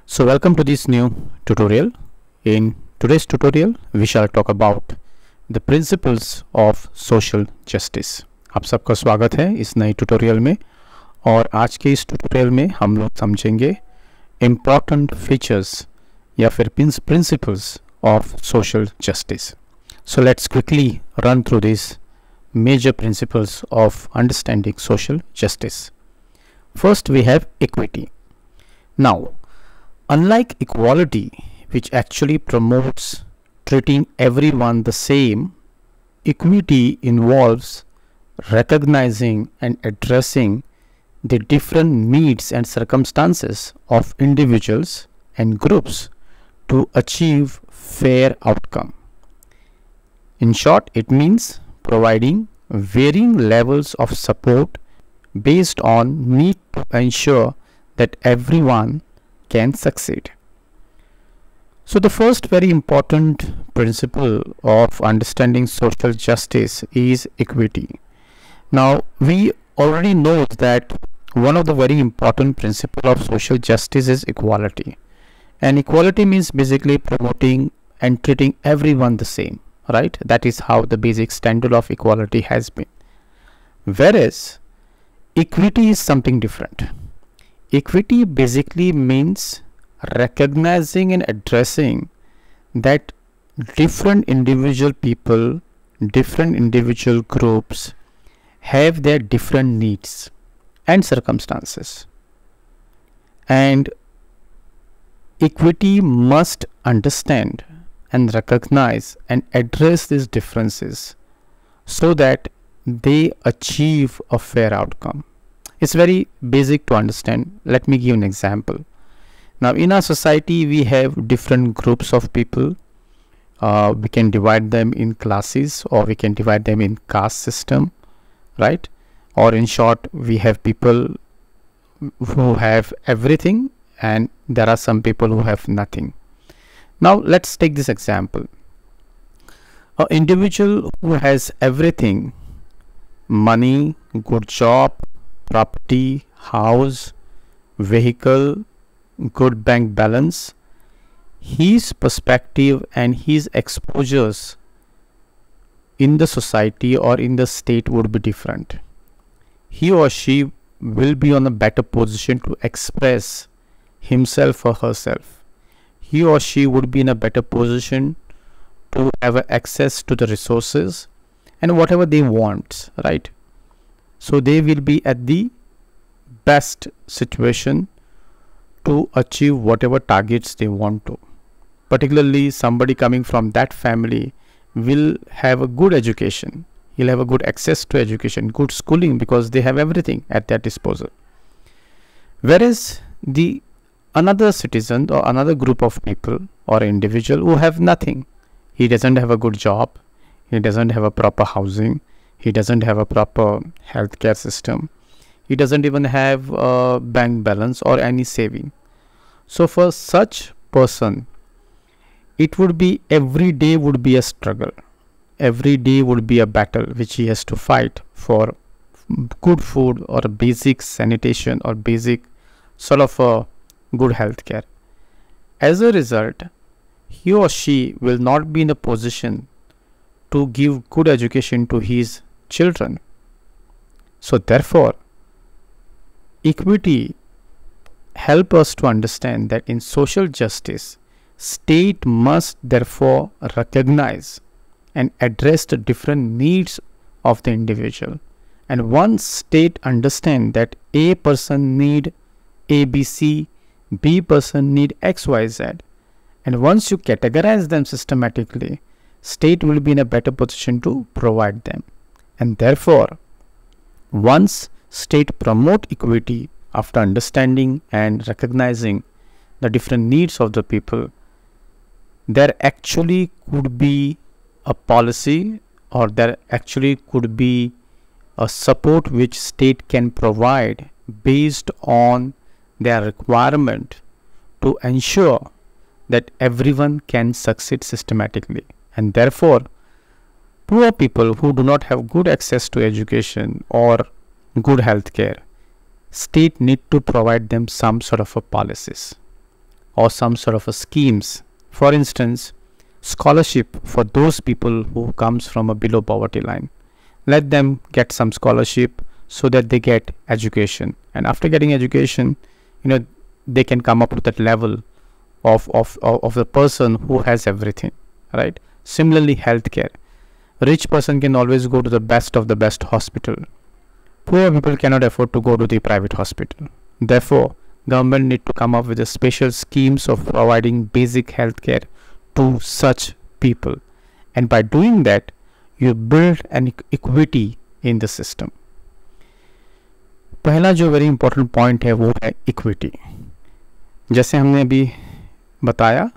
So welcome to this new tutorial. In today's tutorial we shall talk about the principles of social justice. आप सबका स्वागत है इस नए ट्यूटोरियल में और आज के इस ट्यूटोरियल में हम लोग समझेंगे important features या फिर principles of social justice. So let's quickly run through these major principles of understanding social justice. First we have equity. Now, unlike equality, which actually promotes treating everyone the same, equity involves recognizing and addressing the different needs and circumstances of individuals and groups to achieve fair outcome. In short, it means providing varying levels of support based on need to ensure that everyone can succeed. So the first very important principle of understanding social justice is equity. Now we already know that one of the very important principles of social justice is equality, and equality means basically promoting and treating everyone the same, right? That is how the basic standard of equality has been. Whereas equity is something different. Equity basically means recognizing and addressing that different individual people, different individual groups have their different needs and circumstances, and equity must understand and recognize and address these differences so that they achieve a fair outcome. It's very basic to understand. Let me give an example. Now in our society we have different groups of people. We can divide them in classes, or we can divide them in caste system, right? Or in short, we have people who have everything and there are some people who have nothing. Now let's take this example. An individual who has everything, money, good job, property, house, vehicle, good bank balance, his perspective and his exposures in the society or in the state would be different. He or she will be on a better position to express himself or herself. He or she would be in a better position to have access to the resources and whatever they want, right? So they will be at the best situation to achieve whatever targets they want to. Particularly somebody coming from that family will have a good education. He'll have a good access to education, good schooling, because they have everything at their disposal. Whereas the another citizen or another group of people or individual who have nothing, he doesn't have a good job, he doesn't have a proper housing, he doesn't have a proper healthcare system, he doesn't even have a bank balance or any saving. So for such person, it would be every day would be a struggle. Every day would be a battle which he has to fight for good food or a basic sanitation or basic sort of a good healthcare. As a result, he or she will not be in a position to give good education to his children. So therefore, equity help us to understand that in social justice, state must therefore recognize and address the different needs of the individual. And once state understand that A person need ABC, B person need XYZ, and once you categorize them systematically, state will be in a better position to provide them. And therefore, once state promote equity after understanding and recognizing the different needs of the people, there actually could be a policy, or there actually could be a support which state can provide based on their requirement to ensure that everyone can succeed systematically. And therefore, poor people who do not have good access to education or good health care, state need to provide them some sort of a policies. or some sort of a schemes. For instance, scholarship for those people who comes from a below poverty line. Let them get some scholarship so that they get education, and after getting education, they can come up to that level of the person who has everything, right? Similarly, healthcare. Rich person can always go to the best of the best hospital. Poor people cannot afford to go to the private hospital. Therefore, government need to come up with a special schemes of providing basic healthcare to such people, and by doing that, you build an equity in the system. पहला जो very important point है वो है equity. जैसे हमने अभी बताया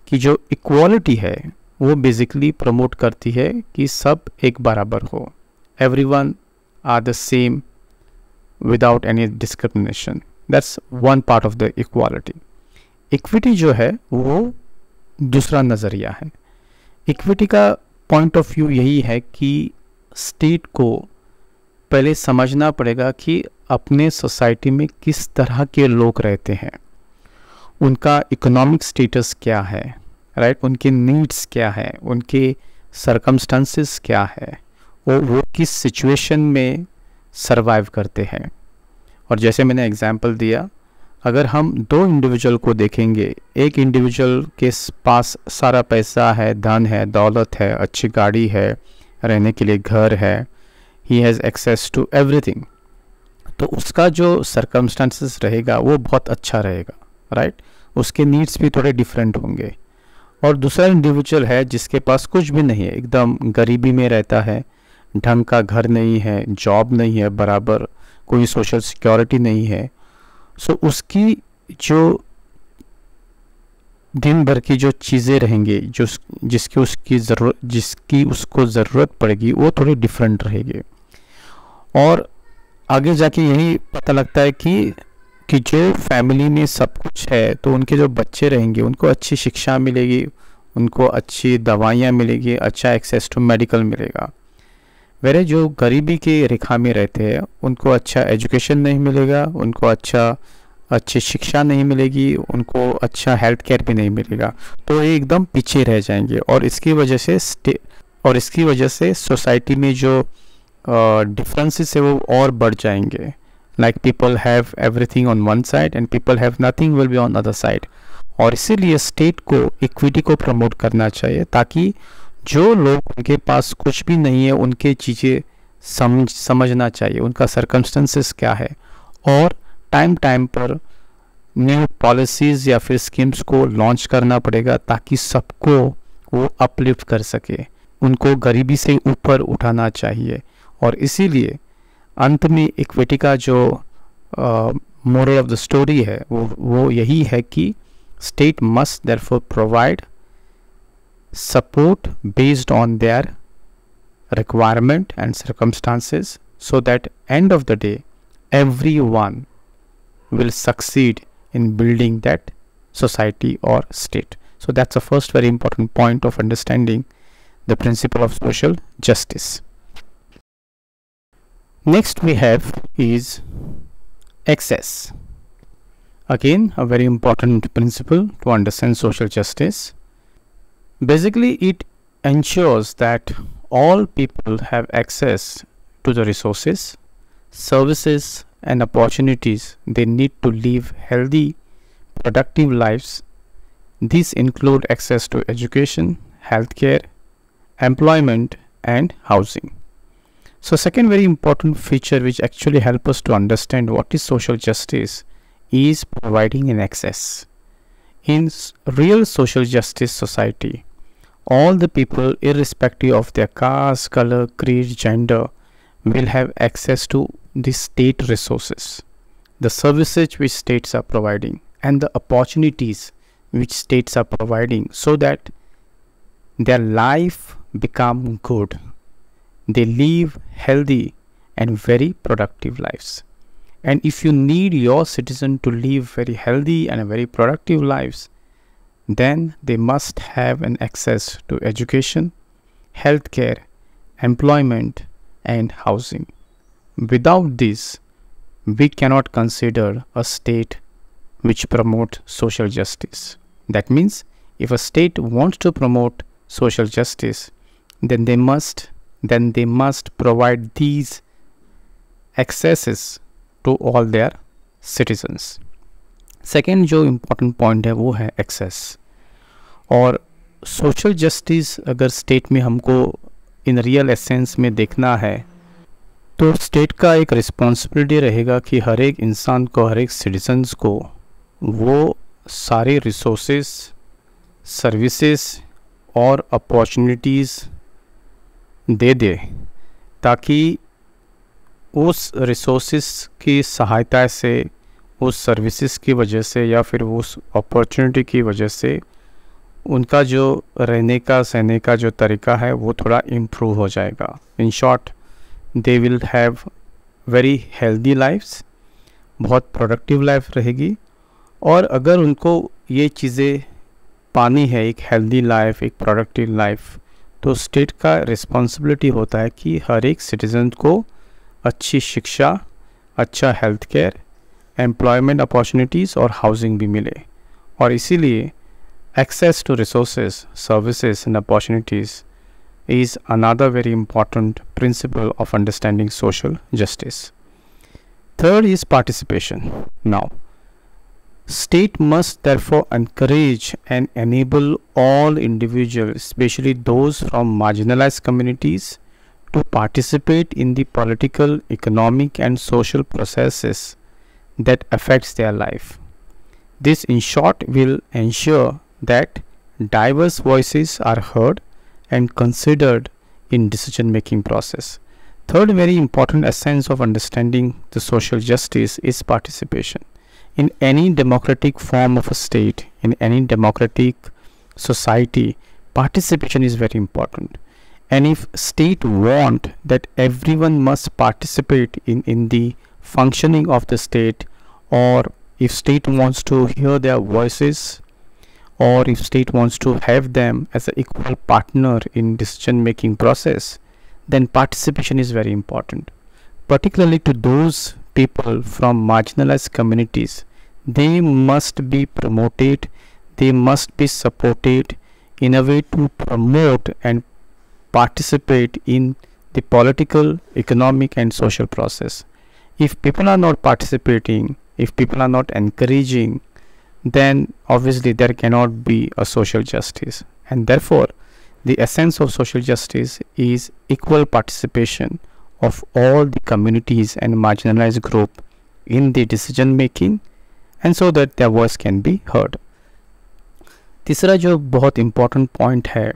कि जो इक्वालिटी है वो बेसिकली प्रमोट करती है कि सब एक बराबर हो. Everyone are the same without any discrimination. That's one part of the equality. Equity जो है वो दूसरा नज़रिया है. इक्विटी का पॉइंट ऑफ व्यू यही है कि स्टेट को पहले समझना पड़ेगा कि अपने सोसाइटी में किस तरह के लोग रहते हैं, उनका इकोनॉमिक स्टेटस क्या है, राइट, उनके नीड्स क्या है, उनके सरकमस्टेंसेस क्या है, और वो किस सिचुएशन में सरवाइव करते हैं. और जैसे मैंने एग्जांपल दिया, अगर हम दो इंडिविजुअल को देखेंगे, एक इंडिविजुअल के पास सारा पैसा है, धन है, दौलत है, अच्छी गाड़ी है, रहने के लिए घर है, he has access to everything, तो उसका जो सरकमस्टेंसेस रहेगा वो बहुत अच्छा रहेगा, राइट. उसके नीड्स भी थोड़े डिफरेंट होंगे. और दूसरा इंडिविजुअल है जिसके पास कुछ भी नहीं है, एकदम गरीबी में रहता है, ढंग का घर नहीं है, जॉब नहीं है, बराबर कोई सोशल सिक्योरिटी नहीं है. सो उसकी जो दिन भर की जो चीज़ें रहेंगी, जिसकी उसको ज़रूरत पड़ेगी, वो थोड़ी डिफरेंट रहेगी. और आगे जाके यही पता लगता है कि जो फैमिली में सब कुछ है, तो उनके जो बच्चे रहेंगे उनको अच्छी शिक्षा मिलेगी, उनको अच्छी दवाइयाँ मिलेगी, अच्छा एक्सेस टू मेडिकल मिलेगा. वेरे जो गरीबी के रेखा में रहते हैं उनको अच्छा एजुकेशन नहीं मिलेगा, उनको अच्छी शिक्षा नहीं मिलेगी, उनको अच्छा हेल्थ केयर भी नहीं मिलेगा, तो ये एकदम पीछे रह जाएंगे. और इसकी वजह से सोसाइटी में जो डिफरेंसेस है वो और बढ़ जाएंगे. Like people have everything on one side and people have nothing will be on other side. और इसीलिए स्टेट को इक्विटी को प्रमोट करना चाहिए, ताकि जो लोग उनके पास कुछ भी नहीं है उनके चीज़ें समझना चाहिए, उनका सर्कमस्टेंसेस क्या है, और टाइम पर न्यू पॉलिसीज़ या फिर स्कीम्स को लॉन्च करना पड़ेगा ताकि सबको वो अपलिफ्ट कर सके, उनको गरीबी से ऊपर उठाना चाहिए. और इसीलिए अंत में इक्विटी का जो मोरल ऑफ द स्टोरी है वो यही है कि state must therefore provide support based on their requirement and circumstances, so that end of the day everyone will succeed in building that society or state. So that's the first very important point of understanding the principle of social justice. Next we have is access. Again, a very important principle to understand social justice. Basically, it ensures that all people have access to the resources, services, and opportunities they need to live healthy, productive lives. These include access to education, healthcare, employment, and housing. So, second very important feature which actually helps us to understand what is social justice is providing an access. In real social justice society, all the people, irrespective of their caste, color, creed, gender, will have access to the state resources, the services which states are providing, and the opportunities which states are providing, so that their life become good. They live healthy and very productive lives. And if you need your citizen to live very healthy and very productive lives, then they must have an access to education, healthcare, employment, and housing. Without this, we cannot consider a state which promote social justice. That means if a state wants to promote social justice, then they must provide these accesses to all their citizens. Second जो important point है वो है access. और social justice अगर state में हमको in real essence में देखना है तो स्टेट का एक रिस्पॉन्सिबिलिटी रहेगा कि हर एक इंसान को, हर एक सिटीजन्स को वो सारे रिसोर्सेस, सर्विसेज और अपॉर्चुनिटीज़ दे दे ताकि उस रिसोर्सेस की सहायता से, उस सर्विसेज की वजह से या फिर उस अपॉर्चुनिटी की वजह से उनका जो रहने का, सहने का जो तरीका है वो थोड़ा इम्प्रूव हो जाएगा. In short, they will have very healthy lifes, बहुत प्रोडक्टिव लाइफ रहेगी. और अगर उनको ये चीज़ें पानी है, एक हेल्दी लाइफ, एक प्रोडक्टिव लाइफ, तो स्टेट का रिस्पॉन्सिबिलिटी होता है कि हर एक सिटीज़न को अच्छी शिक्षा, अच्छा हेल्थ केयर, एम्प्लॉयमेंट अपॉर्चुनिटीज़ और हाउसिंग भी मिले. और इसीलिए access to resources, services and opportunities is another very important principle of understanding social justice. Third is participation. Now, state must therefore encourage and enable all individuals, especially those from marginalized communities, to participate in the political, economic and social processes that affects their life. This in short will ensure that diverse voices are heard and considered in decision making process. Third very important essence of understanding the social justice is participation. In any democratic form of a state, in any democratic society, participation is very important. And if state want that everyone must participate in the functioning of the state, or if state wants to hear their voices, or if state wants to have them as an equal partner in decision making process, then participation is very important. Particularly to those people from marginalized communities, they must be promoted, they must be supported in a way to promote and participate in the political, economic and social process. If people are not participating, if people are not encouraging, then obviously there cannot be a social justice. And therefore the essence of social justice is equal participation of all the communities and marginalized group in the decision making, and so that their voice can be heard. तीसरा जो बहुत important point है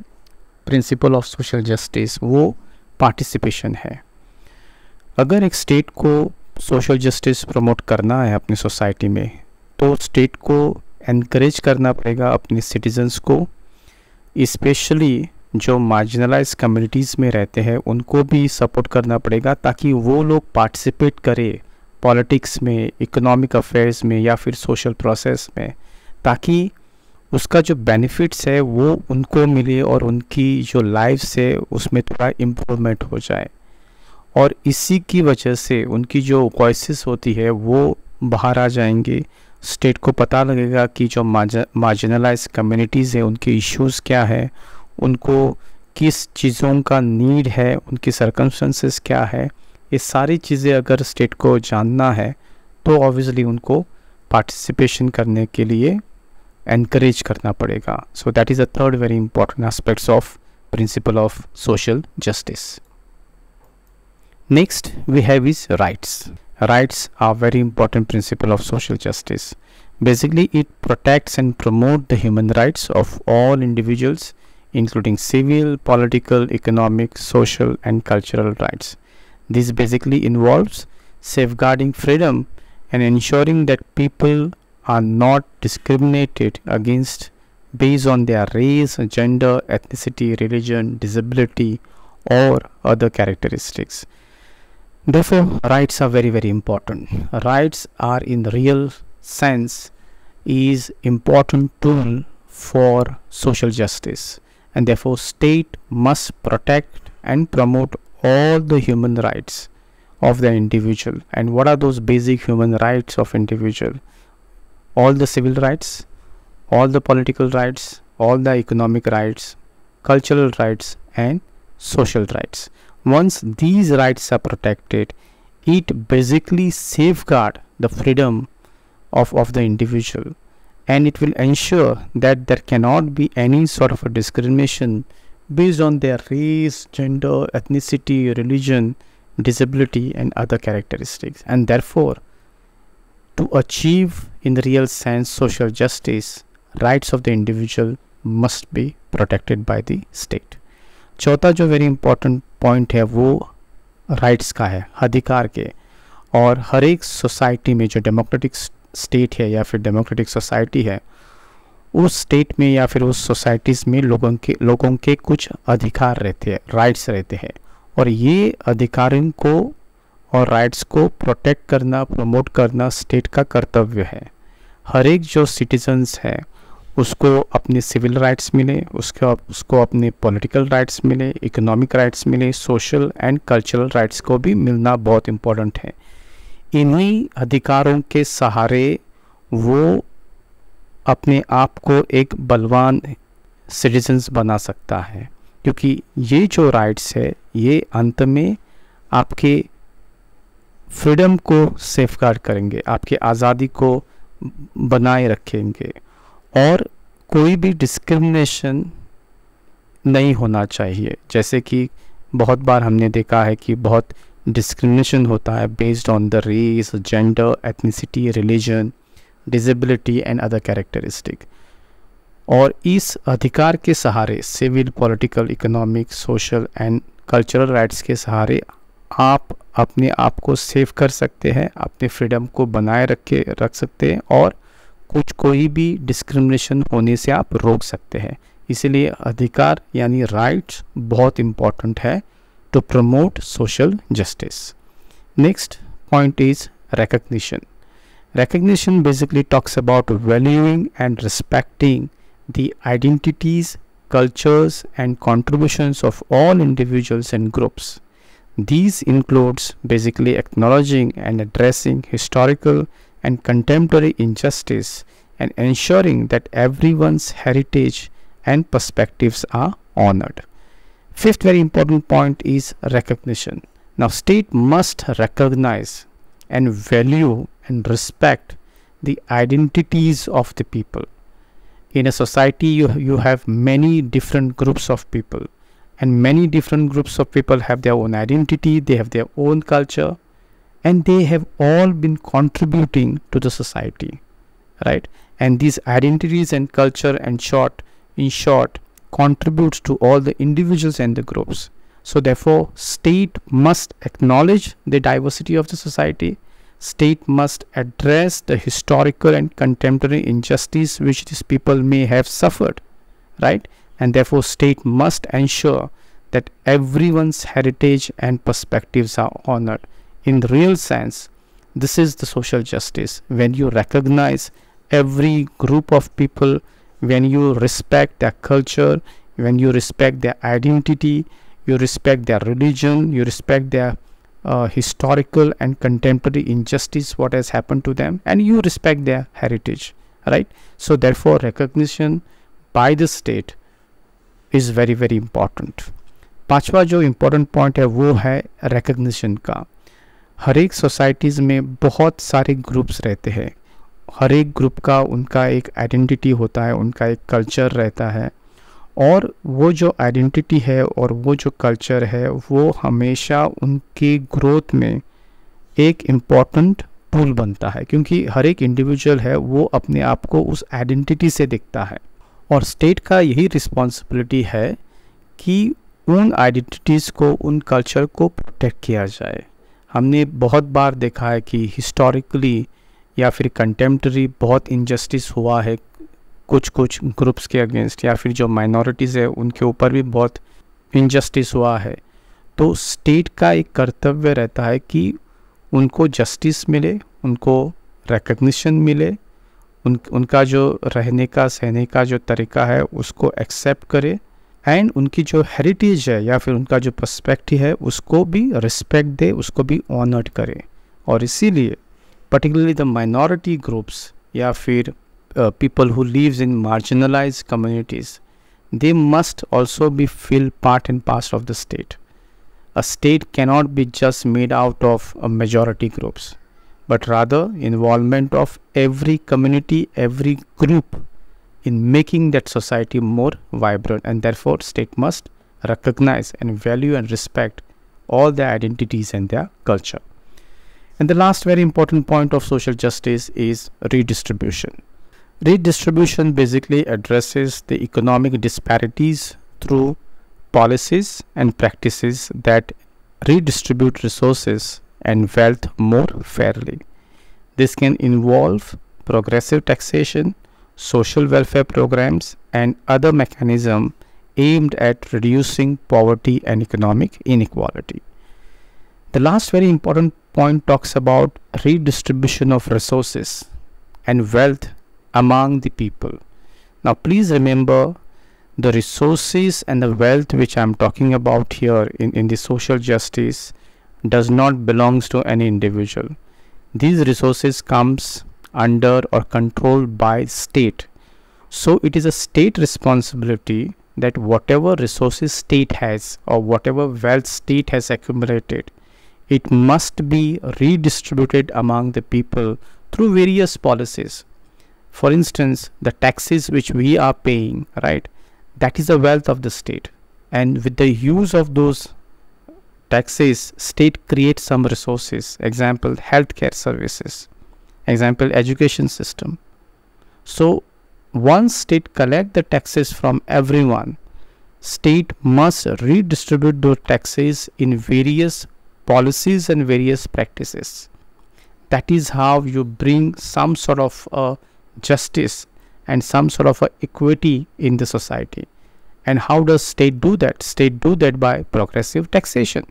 principle of social justice, वो participation है. अगर एक state को social justice promote करना है अपनी सोसाइटी में, तो स्टेट को एनकरेज करना पड़ेगा अपने सिटीजन्स को, स्पेशली जो मार्जिनलाइज कम्युनिटीज़ में रहते हैं उनको भी सपोर्ट करना पड़ेगा ताकि वो लोग पार्टिसिपेट करें पॉलिटिक्स में, इकोनॉमिक अफेयर्स में या फिर सोशल प्रोसेस में, ताकि उसका जो बेनिफिट्स है वो उनको मिले और उनकी जो लाइफ है उसमें थोड़ा इम्प्रूवमेंट हो जाए. और इसी की वजह से उनकी जो वॉइसेस होती है वो बाहर आ जाएंगे. स्टेट को पता लगेगा कि जो मार्जिनलाइज कम्युनिटीज़ है उनके इश्यूज़ क्या है, उनको किस चीज़ों का नीड है, उनकी सर्कमस्टेंसेस क्या है. ये सारी चीज़ें अगर स्टेट को जानना है तो ऑब्वियसली उनको पार्टिसिपेशन करने के लिए एनकरेज करना पड़ेगा. So that is a third very important aspects of principle of social justice. Next we have is rights. Rights are very important principle of social justice. Basically it protects and promotes the human rights of all individuals, including civil, political, economic, social and cultural rights. This basically involves safeguarding freedom and ensuring that people are not discriminated against based on their race, gender, ethnicity, religion, disability or other characteristics. Therefore rights are very very important. Rights are in the real sense is important tool for social justice, and therefore state must protect and promote all the human rights of the individual. And what are those basic human rights of individual? all the civil rights, all the political rights, all the economic rights, cultural rights, and social rights. Once these rights are protected, it basically safeguard the freedom of the individual, and it will ensure that there cannot be any sort of a discrimination based on their race, gender, ethnicity, religion, disability, and other characteristics. And therefore, to achieve in the real sense social justice, rights of the individual must be protected by the state. चौथा जो very important point है वो rights का है, अधिकार के। और हर एक सोसाइटी में जो डेमोक्रेटिक स्टेट है या फिर डेमोक्रेटिक सोसाइटी है, उस स्टेट में या फिर उस सोसाइटीज़ में लोगों के कुछ अधिकार रहते हैं, राइट्स रहते हैं, और ये अधिकारों को और राइट्स को प्रोटेक्ट करना, प्रमोट करना स्टेट का कर्तव्य है। हर एक जो सिटीजन्स है उसको अपने सिविल राइट्स मिले, उसको अपने पॉलिटिकल राइट्स मिले, इकोनॉमिक राइट्स मिले, सोशल एंड कल्चरल राइट्स को भी मिलना बहुत इम्पोर्टेंट है। इन्हीं अधिकारों के सहारे वो अपने आप को एक बलवान सिटीजन्स बना सकता है, क्योंकि ये जो राइट्स है ये अंत में आपके फ्रीडम को सेफगार्ड करेंगे, आपके आज़ादी को बनाए रखेंगे, और कोई भी डिस्क्रिमिनेशन नहीं होना चाहिए। जैसे कि बहुत बार हमने देखा है कि बहुत डिस्क्रिमिनेशन होता है based on the race, gender, ethnicity, religion, disability and other characteristic. और इस अधिकार के सहारे, civil, political, economic, social and cultural rights के सहारे आप अपने आप को सेव कर सकते हैं, अपने फ्रीडम को बनाए रख सकते हैं, और कोई भी डिस्क्रिमिनेशन होने से आप रोक सकते हैं। इसीलिए अधिकार यानी राइट्स बहुत इम्पॉर्टेंट है to promote social justice. Next point is recognition. Recognition basically talks about valuing and respecting the identities, cultures and contributions of all individuals and groups. These includes basically acknowledging and addressing historical and contemporary injustice and ensuring that everyone's heritage and perspectives are honored. Fifth very important point is recognition. Now, state must recognize and value and respect the identities of the people. In a society, you have many different groups of people, and many different groups of people have their own identity, they have their own culture, and they have all been contributing to the society, right? And these identities and culture in short contributes to all the individuals and the groups. So therefore, state must acknowledge the diversity of the society. State must address the historical and contemporary injustice which these people may have suffered, right? And therefore, state must ensure that everyone's heritage and perspectives are honored. In the real sense, this is the social justice. When you recognize every group of people, when you respect their culture, when you respect their identity, you respect their religion, you respect their historical and contemporary injustice what has happened to them, and you respect their heritage, right? So therefore, recognition by the state is very very important. पांचवा जो important point है वो है recognition का। हर एक societies में बहुत सारे ग्रुप्स रहते हैं, हर एक ग्रुप का उनका एक आइडेंटिटी होता है, उनका एक कल्चर रहता है, और वो जो आइडेंटिटी है और वो जो कल्चर है वो हमेशा उनके ग्रोथ में एक इम्पॉर्टेंट टूल बनता है, क्योंकि हर एक इंडिविजुअल है वो अपने आप को उस आइडेंटिटी से दिखता है, और स्टेट का यही रिस्पॉन्सिबिलिटी है कि उन आइडेंटिटीज़ को, उन कल्चर को प्रोटेक्ट किया जाए। हमने बहुत बार देखा है कि हिस्टोरिकली या फिर कंटेम्प्रेरी बहुत इनजस्टिस हुआ है कुछ ग्रुप्स के अगेंस्ट, या फिर जो माइनॉरिटीज़ है उनके ऊपर भी बहुत इनजस्टिस हुआ है। तो स्टेट का एक कर्तव्य रहता है कि उनको जस्टिस मिले, उनको रिकग्निशन मिले, उनका जो रहने का सहने का जो तरीका है उसको एक्सेप्ट करे, एंड उनकी जो हेरिटेज है या फिर उनका जो पर्सपेक्टिव है उसको भी रिस्पेक्ट दे, उसको भी ऑनर्ड करे। और इसीलिए particularly the minority groups या फिर people who lives in marginalized communities, they must also be feel part and parcel of the state. A state cannot be just made out of majority groups, but rather involvement of every community, every group in making that society more vibrant, and therefore state must recognize and value and respect all their identities and their culture. And the last very important point of social justice is redistribution. Redistribution basically addresses the economic disparities through policies and practices that redistribute resources and wealth more fairly. This can involve progressive taxation, social welfare programs, and other mechanisms aimed at reducing poverty and economic inequality. The last very important point talks about redistribution of resources and wealth among the people. Now please remember, the resources and the wealth which I am talking about here in the social justice does not belongs to any individual. These resources comes under or controlled by state. So it is a state responsibility that whatever resources state has or whatever wealth state has accumulated, it must be redistributed among the people through various policies. For instance, the taxes which we are paying, right, that is the wealth of the state, and with the use of those taxes, state creates some resources. Example, healthcare services. Example, education system. So once state collect the taxes from everyone, state must redistribute those taxes in various policies and various practices. That is how you bring some sort of justice and some sort of equity in the society. And how does state do that? State do that by progressive taxation.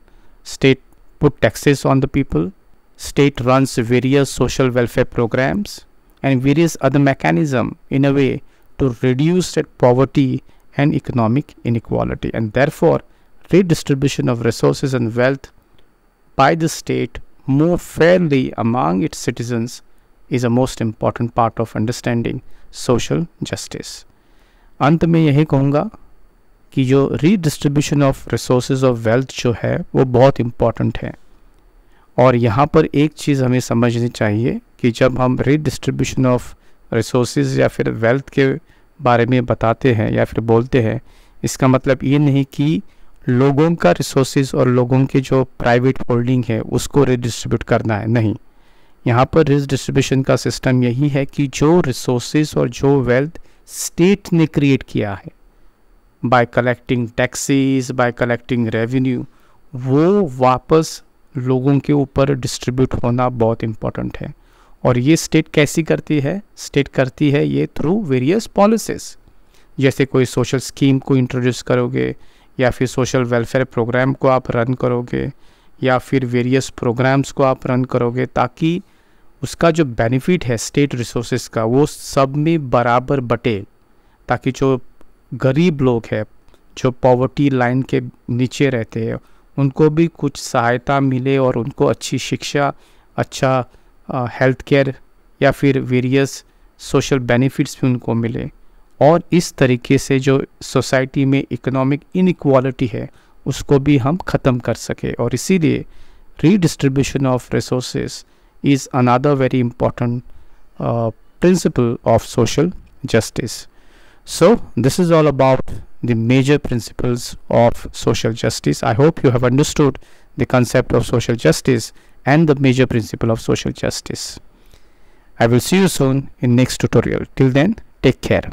State put taxes on the people. State runs various social welfare programs and various other mechanisms in a way to reduce that poverty and economic inequality. And therefore, redistribution of resources and wealth by the state more fairly among its citizens is a most important part of understanding social justice. अंत में यही कहूँगा कि जो redistribution of resources of wealth जो है वो बहुत इम्पॉर्टेंट है, और यहाँ पर एक चीज़ हमें समझनी चाहिए कि जब हम रीडिस्ट्रीब्यूशन ऑफ रिसोर्सेज या फिर वेल्थ के बारे में बताते हैं या फिर बोलते हैं, इसका मतलब ये नहीं कि लोगों का रिसोर्सेज और लोगों के जो प्राइवेट होल्डिंग है उसको रीडिस्ट्रीब्यूट करना है, नहीं। यहाँ पर रीडिस्ट्रीब्यूशन का सिस्टम यही है कि जो रिसोर्सेज और जो वेल्थ स्टेट ने क्रिएट किया है bye collecting taxes, bye collecting revenue, वो वापस लोगों के ऊपर डिस्ट्रीब्यूट होना बहुत इम्पोर्टेंट है। और ये स्टेट कैसी करती है? स्टेट करती है ये थ्रू वेरियस पॉलिसीज, जैसे कोई सोशल स्कीम को इंट्रोड्यूस करोगे या फिर सोशल वेलफेयर प्रोग्राम को आप रन करोगे या फिर वेरियस प्रोग्राम्स को आप रन करोगे, ताकि उसका जो बेनिफिट है स्टेट रिसोर्सेज का वो सब में बराबर बटे, ताकि जो गरीब लोग हैं, जो पॉवर्टी लाइन के नीचे रहते हैं, उनको भी कुछ सहायता मिले और उनको अच्छी शिक्षा, अच्छा हेल्थ केयर या फिर वेरियस सोशल बेनिफिट्स भी उनको मिले। और इस तरीके से जो सोसाइटी में इकोनॉमिक इनइक्वालिटी है उसको भी हम ख़त्म कर सके। और इसीलिए redistribution of resources is another very important principle of social justice. So this is all about the major principles of social justice. I hope you have understood the concept of social justice and the major principle of social justice. I will see you soon in next tutorial. Till then, take care.